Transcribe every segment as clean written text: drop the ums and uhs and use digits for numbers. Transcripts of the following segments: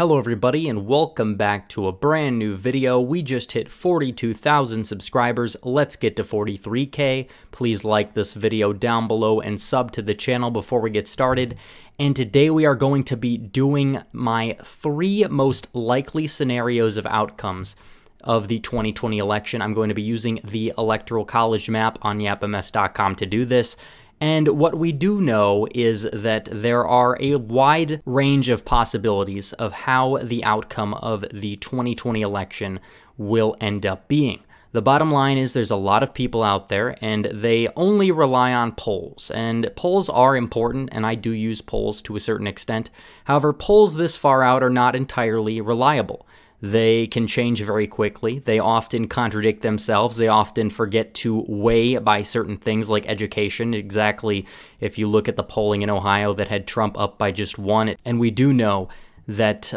Hello everybody and welcome back to a brand new video. We just hit 42,000 subscribers. Let's get to 43K. Please like this video down below and sub to the channel before we get started. And today we are going to be doing my 3 most likely scenarios of outcomes of the 2020 election. I'm going to be using the Electoral College map on yapms.com to do this. And what we do know is that there are a wide range of possibilities of how the outcome of the 2020 election will end up being. The bottom line is there's a lot of people out there and they only rely on polls. And polls are important, and I do use polls to a certain extent. However, polls this far out are not entirely reliable. They can change very quickly. They often contradict themselves. They often forget to weigh by certain things like education. Exactly, if you look at the polling in Ohio that had Trump up by just 1, and we do know that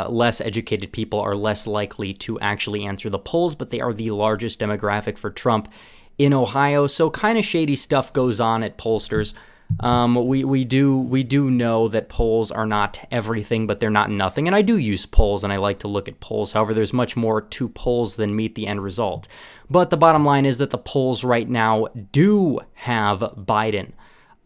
less educated people are less likely to actually answer the polls, but they are the largest demographic for Trump in Ohio. So kind of shady stuff goes on at pollsters. We do know that polls are not everything, but they're not nothing. And I do use polls and I like to look at polls. However, there's much more to polls than meet the end result. But the bottom line is that the polls right now do have Biden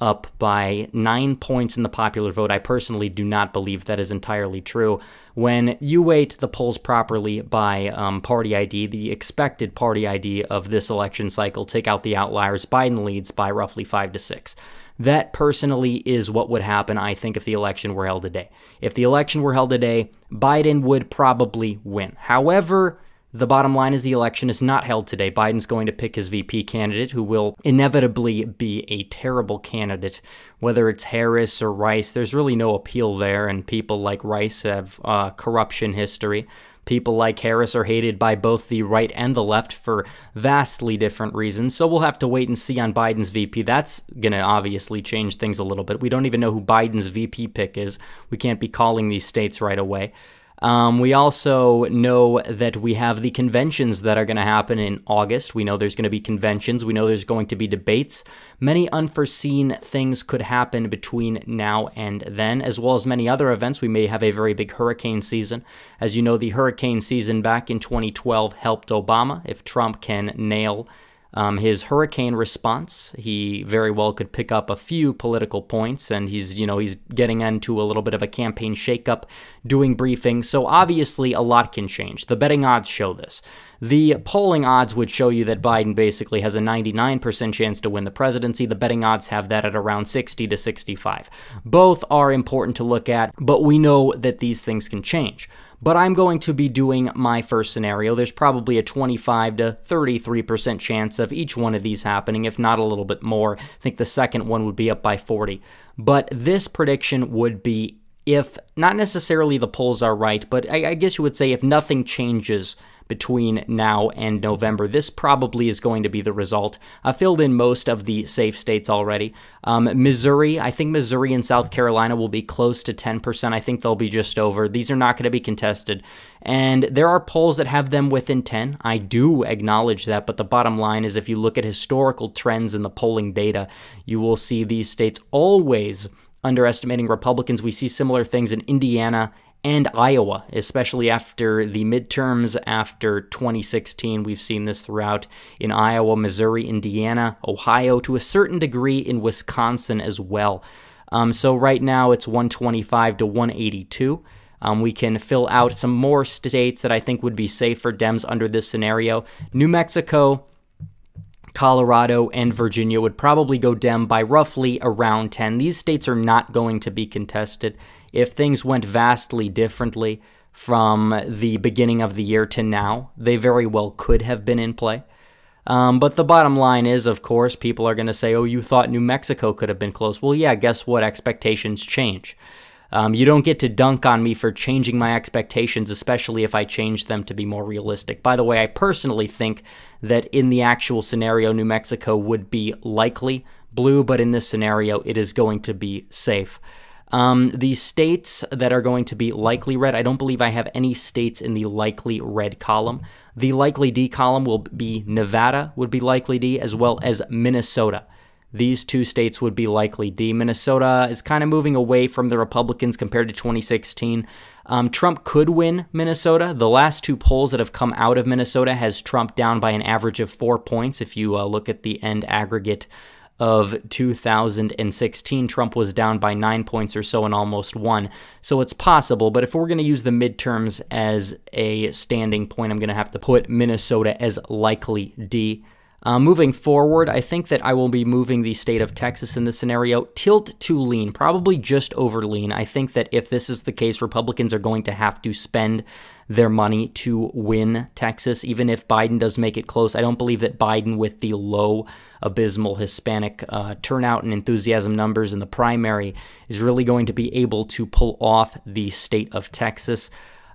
up by 9 points in the popular vote. I personally do not believe that is entirely true. When you weight the polls properly by party ID, the expected party ID of this election cycle, take out the outliers, Biden leads by roughly 5 to 6. That personally is what would happen, I think, if the election were held today. If the election were held today, Biden would probably win. However, the bottom line is the election is not held today. Biden's going to pick his VP candidate, who will inevitably be a terrible candidate. Whether it's Harris or Rice, there's really no appeal there, and people like Rice have corruption history. People like Harris are hated by both the right and the left for vastly different reasons, so we'll have to wait and see on Biden's VP. That's going to obviously change things a little bit. We don't even know who Biden's VP pick is. We can't be calling these states right away. We also know that we have the conventions that are going to happen in August. We know there's going to be conventions. We know there's going to be debates. Many unforeseen things could happen between now and then, as well as many other events. We may have a very big hurricane season. As you know, the hurricane season back in 2012 helped Obama. If Trump can nail his hurricane response, he very well could pick up a few political points, and he's getting into a little bit of a campaign shakeup, doing briefings, so obviously a lot can change. The betting odds show this. The polling odds would show you that Biden basically has a 99% chance to win the presidency. The betting odds have that at around 60 to 65. Both are important to look at, but we know that these things can change. But I'm going to be doing my first scenario. There's probably a 25 to 33% chance of each one of these happening, if not a little bit more. I think the second one would be up by 40. But this prediction would be if, not necessarily the polls are right, but I guess you would say if nothing changes between now and November, this probably is going to be the result. I filled in most of the safe states already. Missouri, I think Missouri and South Carolina will be close to 10%. I think they'll be just over. These are not going to be contested. And there are polls that have them within 10. I do acknowledge that, but the bottom line is if you look at historical trends in the polling data, you will see these states always underestimating Republicans. We see similar things in Indiana and Iowa, especially after the midterms after 2016. We've seen this throughout in Iowa, Missouri, Indiana, Ohio, to a certain degree in Wisconsin as well. So right now it's 125 to 182. We can fill out some more states that I think would be safe for Dems under this scenario. New Mexico, Colorado, and Virginia would probably go Dem by roughly around 10. These states are not going to be contested. If things went vastly differently from the beginning of the year to now, they very well could have been in play. But the bottom line is, of course, people are going to say, oh, you thought New Mexico could have been close. Well, yeah, guess what? Expectations change. You don't get to dunk on me for changing my expectations, especially if I change them to be more realistic. By the way, I personally think that in the actual scenario, New Mexico would be likely blue, but in this scenario, it is going to be safe. The states that are going to be likely red, I don't believe I have any states in the likely red column. The likely D column will be Nevada, would be likely D, as well as Minnesota. These two states would be likely D. Minnesota is kind of moving away from the Republicans compared to 2016. Trump could win Minnesota. The last two polls that have come out of Minnesota has Trump down by an average of 4 points. If you look at the end aggregate of 2016, Trump was down by 9 points or so and almost won. So it's possible, but if we're going to use the midterms as a standing point, I'm going to have to put Minnesota as likely D. Moving forward, I think that I will be moving the state of Texas in this scenario. Tilt to lean, probably just over lean. I think that if this is the case, Republicans are going to have to spend their money to win Texas, even if Biden does make it close. I don't believe that Biden, with the low, abysmal Hispanic turnout and enthusiasm numbers in the primary, is really going to be able to pull off the state of Texas.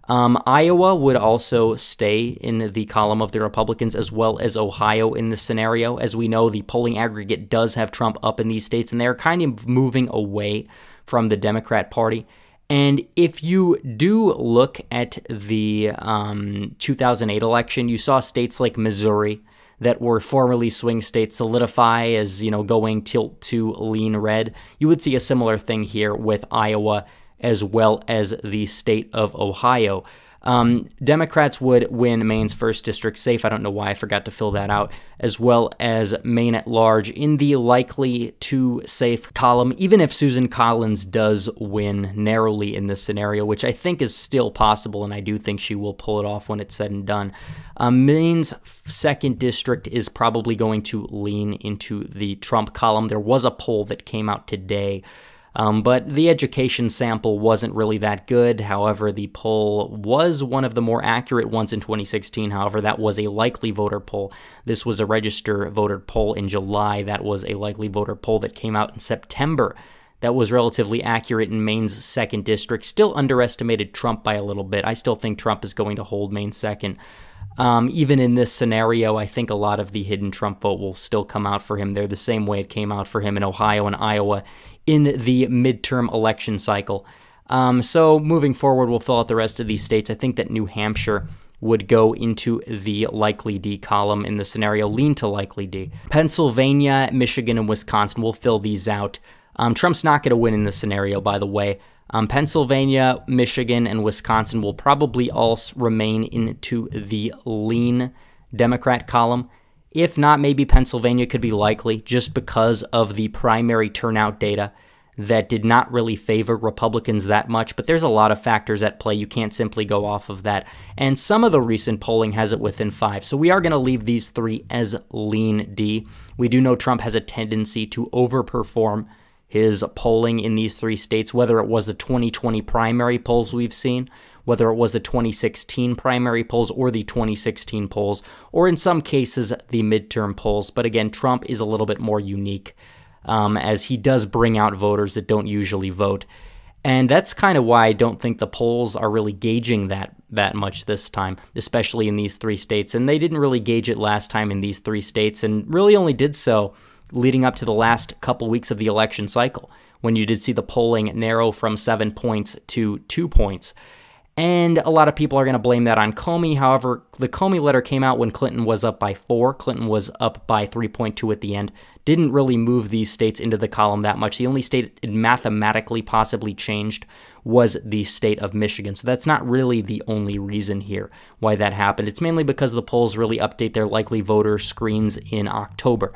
Iowa would also stay in the column of the Republicans, as well as Ohio in this scenario. As we know, the polling aggregate does have Trump up in these states, and they're kind of moving away from the Democrat Party. And if you do look at the 2008 election, you saw states like Missouri that were formerly swing states solidify as, going tilt to lean red. You would see a similar thing here with Iowa, as well as the state of Ohio. Democrats would win Maine's 1st district safe. I don't know why I forgot to fill that out, as well as Maine at large in the likely to safe column, even if Susan Collins does win narrowly in this scenario, which I think is still possible, and I do think she will pull it off when it's said and done. Maine's 2nd district is probably going to lean into the Trump column. There was a poll that came out today, but the education sample wasn't really that good. However, the poll was one of the more accurate ones in 2016. However, that was a likely voter poll. This was a register voter poll in July. That was a likely voter poll that came out in September. That was relatively accurate in Maine's 2nd district. Still underestimated Trump by a little bit. I still think Trump is going to hold Maine 2nd. Even in this scenario, I think a lot of the hidden Trump vote will still come out for him there the same way it came out for him in Ohio and Iowa in the midterm election cycle. So moving forward, we'll fill out the rest of these states. I think that New Hampshire would go into the likely D column in the scenario, lean to likely D. Pennsylvania, Michigan, and Wisconsin, we'll fill these out. Trump's not going to win in this scenario, by the way. Pennsylvania, Michigan, and Wisconsin will probably all remain into the lean Democrat column. If not, maybe Pennsylvania could be likely just because of the primary turnout data that did not really favor Republicans that much, but there's a lot of factors at play. You can't simply go off of that. And some of the recent polling has it within 5. So we are going to leave these 3 as lean D. We do know Trump has a tendency to overperform his polling in these 3 states, whether it was the 2020 primary polls we've seen, whether it was the 2016 primary polls or the 2016 polls, or in some cases the midterm polls. But again, Trump is a little bit more unique, as he does bring out voters that don't usually vote. And that's kind of why I don't think the polls are really gauging that much this time, especially in these 3 states. And they didn't really gauge it last time in these 3 states, and really only did so leading up to the last couple weeks of the election cycle, when you did see the polling narrow from 7 points to 2 points. And a lot of people are going to blame that on Comey. However, the Comey letter came out when Clinton was up by 4. Clinton was up by 3.2 at the end. Didn't really move these states into the column that much. The only state it mathematically possibly changed was the state of Michigan. So that's not really the only reason here why that happened. It's mainly because the polls really update their likely voter screens in October.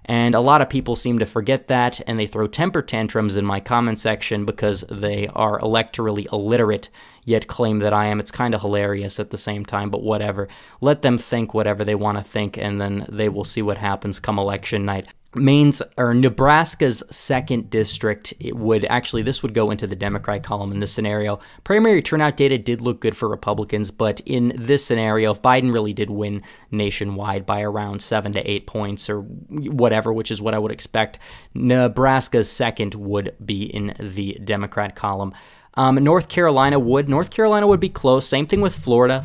And a lot of people seem to forget that, and they throw temper tantrums in my comment section because they are electorally illiterate, yet claim that I am. It's kind of hilarious at the same time, but whatever. Let them think whatever they want to think, and then they will see what happens come election night. Nebraska's 2nd district, this would go into the Democrat column in this scenario. Primary turnout data did look good for Republicans, but in this scenario, if Biden really did win nationwide by around 7 to 8 points or whatever, which is what I would expect, Nebraska's 2nd would be in the Democrat column. North Carolina would be close. Same thing with Florida.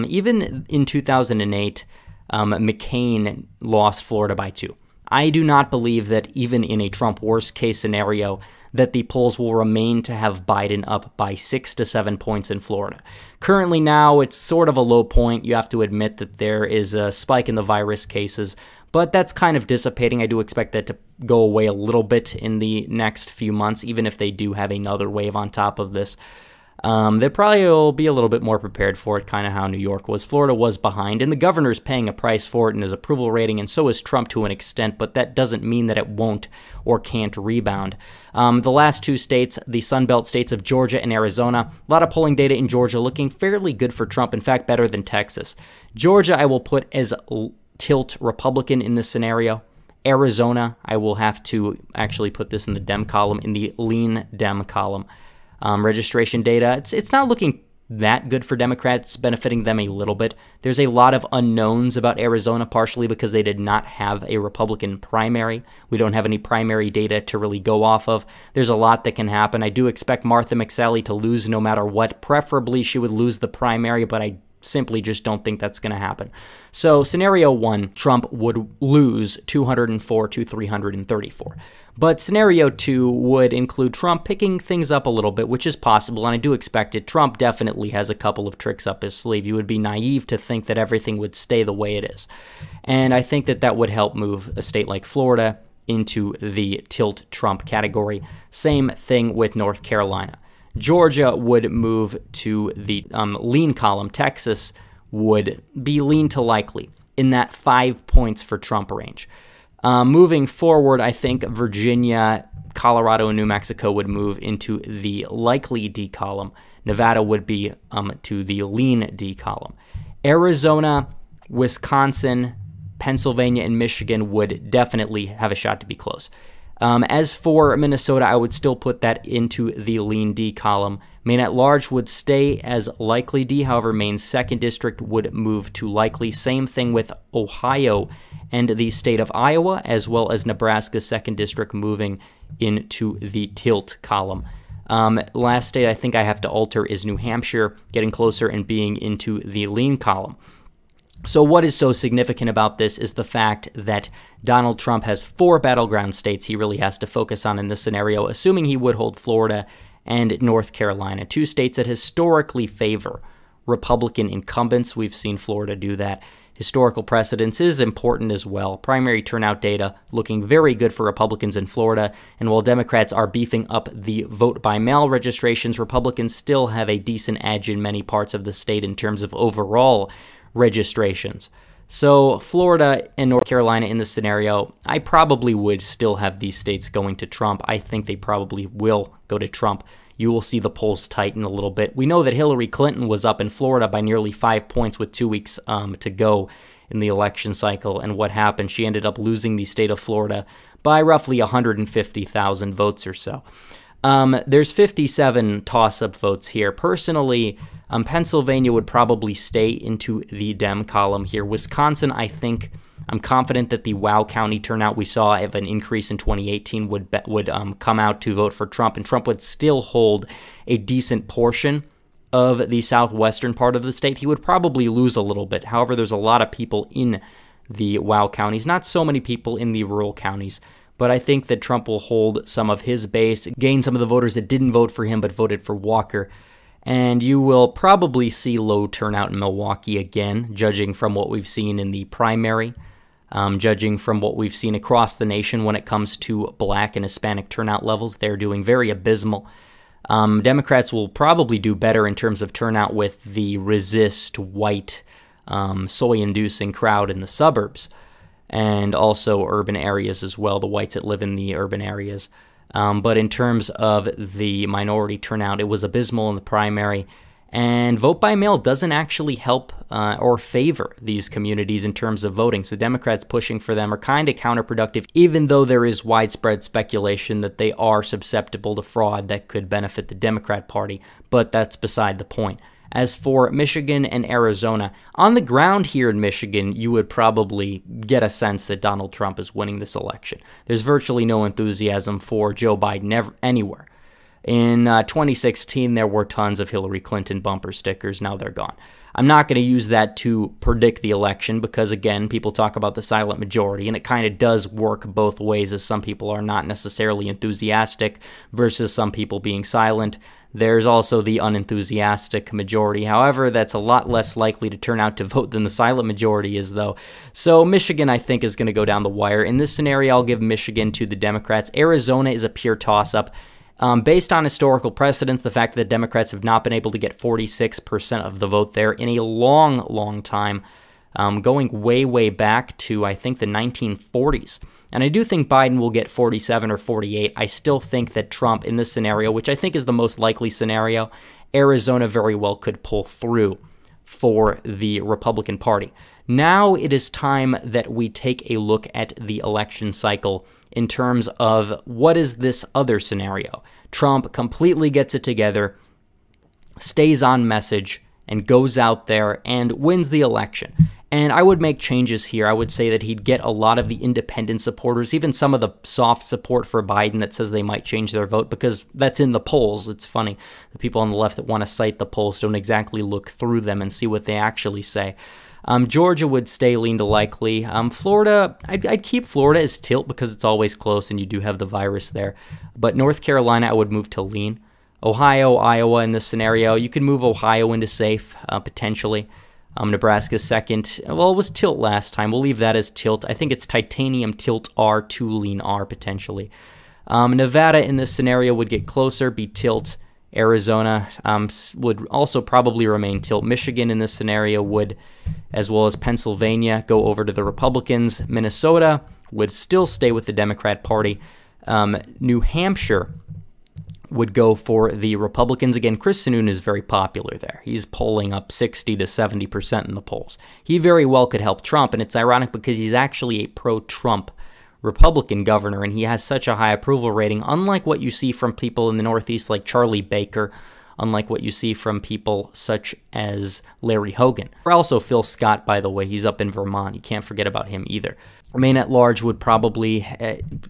Even in 2008, McCain lost Florida by 2. I do not believe that even in a Trump worst-case scenario that the polls will remain to have Biden up by 6 to 7 points in Florida. Currently now, it's sort of a low point. You have to admit that there is a spike in the virus cases, but that's kind of dissipating. I do expect that to go away a little bit in the next few months, even if they do have another wave on top of this. They probably will be a little bit more prepared for it, kind of how New York was. Florida was behind, and the governor's paying a price for it in his approval rating, and so is Trump to an extent, but that doesn't mean that it won't or can't rebound. The last two states, the Sunbelt states of Georgia and Arizona, a lot of polling data in Georgia looking fairly good for Trump, in fact, better than Texas. Georgia, I will put as tilt Republican in this scenario. Arizona, I will have to actually put this in the Dem column, in the lean Dem column. Registration data, it's not looking that good for Democrats, benefiting them a little bit. There's a lot of unknowns about Arizona, partially because they did not have a Republican primary. We don't have any primary data to really go off of. There's a lot that can happen. I do expect Martha McSally to lose no matter what. Preferably she would lose the primary, but I simply just don't think that's going to happen. So scenario 1, Trump would lose 204 to 334. But scenario 2 would include Trump picking things up a little bit, which is possible, and I do expect it. Trump definitely has a couple of tricks up his sleeve. You would be naive to think that everything would stay the way it is. And I think that that would help move a state like Florida into the tilt Trump category. Same thing with North Carolina. Georgia would move to the lean column. Texas would be lean to likely in that 5 points for Trump range. Moving forward, I think Virginia, Colorado, and New Mexico would move into the likely D column. Nevada would be to the lean D column. Arizona, Wisconsin, Pennsylvania, and Michigan would definitely have a shot to be close. As for Minnesota, I would still put that into the lean D column. Maine at large would stay as likely D, however, Maine's 2nd district would move to likely. Same thing with Ohio and the state of Iowa, as well as Nebraska's 2nd district moving into the tilt column. Last state I think I have to alter is New Hampshire, getting closer and being into the lean column. So what is so significant about this is the fact that Donald Trump has 4 battleground states he really has to focus on in this scenario, assuming he would hold Florida and North Carolina, 2 states that historically favor Republican incumbents. We've seen Florida do that. Historical precedence is important as well. Primary turnout data looking very good for Republicans in Florida, and while Democrats are beefing up the vote-by-mail registrations, Republicans still have a decent edge in many parts of the state in terms of overall registrations. So Florida and North Carolina in this scenario, I probably would still have these states going to Trump. I think they probably will go to Trump. You will see the polls tighten a little bit. We know that Hillary Clinton was up in Florida by nearly 5 points with 2 weeks to go in the election cycle. And what happened? She ended up losing the state of Florida by roughly 150,000 votes or so. There's 57 toss-up votes here. Personally, Pennsylvania would probably stay into the Dem column here. Wisconsin, I'm confident that the Wow County turnout we saw of an increase in 2018 would come out to vote for Trump, and Trump would still hold a decent portion of the southwestern part of the state. He would probably lose a little bit. However, there's a lot of people in the Wow counties, not so many people in the rural counties. But I think that Trump will hold some of his base, gain some of the voters that didn't vote for him but voted for Walker. And you will probably see low turnout in Milwaukee again, judging from what we've seen in the primary, judging from what we've seen across the nation when it comes to Black and Hispanic turnout levels. They're doing very abysmal. Democrats will probably do better in terms of turnout with the resist white, soy-inducing crowd in the suburbs, and also urban areas as well, the whites that live in the urban areas. But in terms of the minority turnout, it was abysmal in the primary, and vote by mail doesn't actually help or favor these communities in terms of voting. So Democrats pushing for them are kind of counterproductive, even though there is widespread speculation that they are susceptible to fraud that could benefit the Democrat Party, but that's beside the point. As for Michigan and Arizona, on the ground here in Michigan, you would probably get a sense that Donald Trump is winning this election. There's virtually no enthusiasm for Joe Biden anywhere. In 2016, there were tons of Hillary Clinton bumper stickers. Now they're gone. I'm not going to use that to predict the election because, again, people talk about the silent majority, and it kind of does work both ways, as some people are not necessarily enthusiastic versus some people being silent. There's also the unenthusiastic majority. However, that's a lot less likely to turn out to vote than the silent majority is, though. So Michigan, I think, is going to go down the wire. In this scenario, I'll give Michigan to the Democrats. Arizona is a pure toss-up. Based on historical precedents, the fact that the Democrats have not been able to get 46% of the vote there in a long, long time, going way, way back to, I think, the 1940s. And I do think Biden will get 47 or 48. I still think that Trump, in this scenario, which I think is the most likely scenario, Arizona very well could pull through for the Republican Party. Now it is time that we take a look at the election cycle in terms of what is this other scenario. Trump completely gets it together, stays on message, and goes out there and wins the election. And I would make changes here. I would say that he'd get a lot of the independent supporters, even some of the soft support for Biden that says they might change their vote, because that's in the polls. It's funny. The people on the left that want to cite the polls don't exactly look through them and see what they actually say. Georgia would stay lean to likely. Florida, I'd keep Florida as tilt because it's always close and you do have the virus there. But North Carolina, I would move to lean. Ohio, Iowa in this scenario, you could move Ohio into safe, potentially. Nebraska second. Well, it was tilt last time. We'll leave that as tilt. I think it's titanium tilt R to lean R potentially. Nevada in this scenario would get closer, be tilt. Arizona would also probably remain tilt. Michigan in this scenario would, as well as Pennsylvania, go over to the Republicans. Minnesota would still stay with the Democrat Party. New Hampshire would go for the Republicans. Again, Chris Sununu is very popular there. He's polling up 60 to 70% in the polls. He very well could help Trump, and it's ironic because he's actually a pro-Trump Republican governor, and he has such a high approval rating, unlike what you see from people in the Northeast like Charlie Baker, unlike what you see from people such as Larry Hogan. Or also Phil Scott, by the way. He's up in Vermont. You can't forget about him either. Maine at large would probably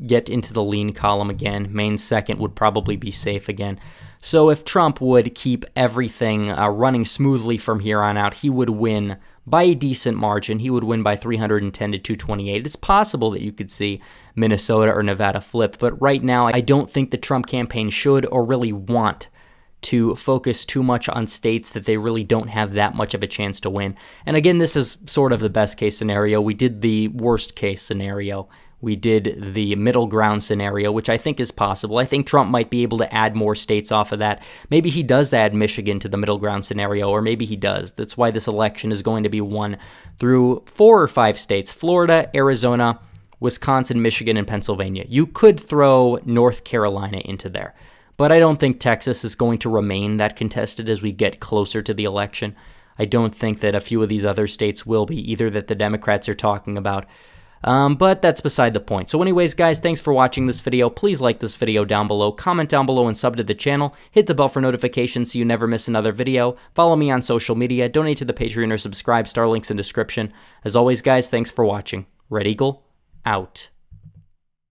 get into the lean column again. Maine second would probably be safe again. So if Trump would keep everything running smoothly from here on out, he would win by a decent margin. He would win by 310 to 228. It's possible that you could see Minnesota or Nevada flip, but right now I don't think the Trump campaign should or really want to focus too much on states that they really don't have that much of a chance to win. And again, this is sort of the best case scenario. We did the worst case scenario. We did the middle ground scenario, which I think is possible. I think Trump might be able to add more states off of that. Maybe he does add Michigan to the middle ground scenario, or maybe he does. That's why this election is going to be won through 4 or 5 states: Florida, Arizona, Wisconsin, Michigan, and Pennsylvania. You could throw North Carolina into there, but I don't think Texas is going to remain that contested as we get closer to the election. I don't think that a few of these other states will be either, that the Democrats are talking about. But that's beside the point. So anyways, guys, thanks for watching this video. Please like this video down below, comment down below, and sub to the channel. Hit the bell for notifications so you never miss another video. Follow me on social media, donate to the Patreon, or subscribe. Star links in description. As always, guys, thanks for watching. Red Eagle, out.